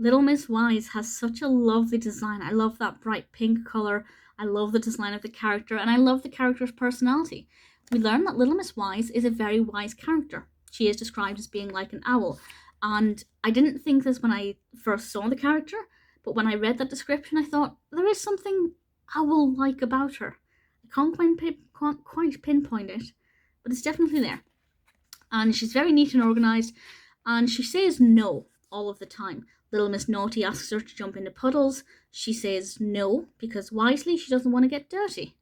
Little Miss Wise has such a lovely design. I love that bright pink color. I love the design of the character, and I love the character's personality. We learn that Little Miss Wise is a very wise character. She is described as being like an owl, and I didn't think this when I first saw the character, but when I read that description, I thought there is something owl-like about her. I can't quite pinpoint it, but it's definitely there. And she's very neat and organized, and she says no all of the time. Little Miss Naughty asks her to jump into puddles. She says no, because wisely she doesn't want to get dirty.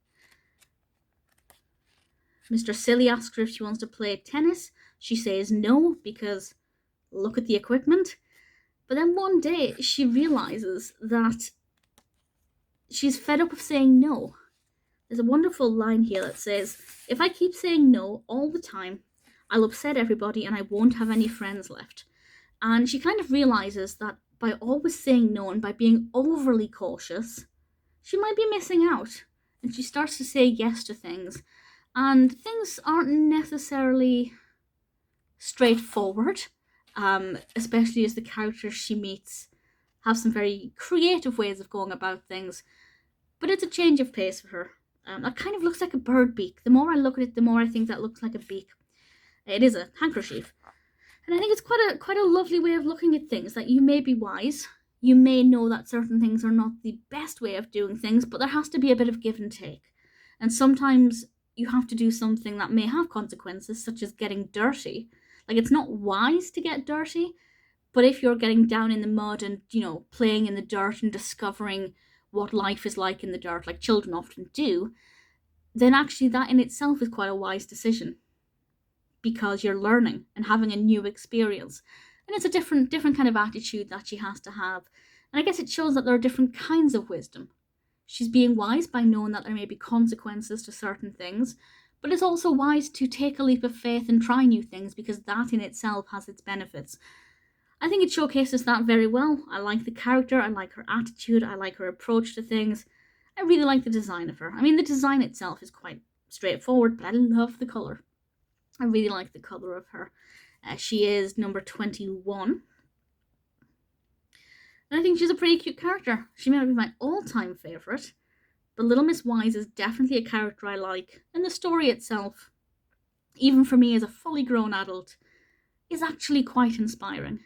Mr. Silly asks her if she wants to play tennis. She says no, because look at the equipment. But then one day she realizes that she's fed up of saying no. There's a wonderful line here that says, if I keep saying no all the time, I'll upset everybody and I won't have any friends left. And she kind of realizes that by always saying no and by being overly cautious, she might be missing out. And she starts to say yes to things. And things aren't necessarily straightforward, especially as the characters she meets have some very creative ways of going about things. But it's a change of pace for her. That kind of looks like a bird beak. The more I look at it, the more I think that looks like a beak. It is a handkerchief. And I think it's quite a lovely way of looking at things, that you may be wise, you may know that certain things are not the best way of doing things, but there has to be a bit of give and take. And sometimes you have to do something that may have consequences, such as getting dirty. Like, it's not wise to get dirty, but if you're getting down in the mud and, playing in the dirt and discovering what life is like in the dirt, like children often do, then actually that in itself is quite a wise decision, because you're learning and having a new experience. And it's a different kind of attitude that she has to have. And I guess it shows that there are different kinds of wisdom. She's being wise by knowing that there may be consequences to certain things, but it's also wise to take a leap of faith and try new things, because that in itself has its benefits. I think it showcases that very well. I like the character, I like her attitude, I like her approach to things. I really like the design of her. I mean, the design itself is quite straightforward, but I love the colour. I really like the colour of her. She is number 21. And I think she's a pretty cute character. She may not be my all-time favourite, but Little Miss Wise is definitely a character I like. And the story itself, even for me as a fully grown adult, is actually quite inspiring.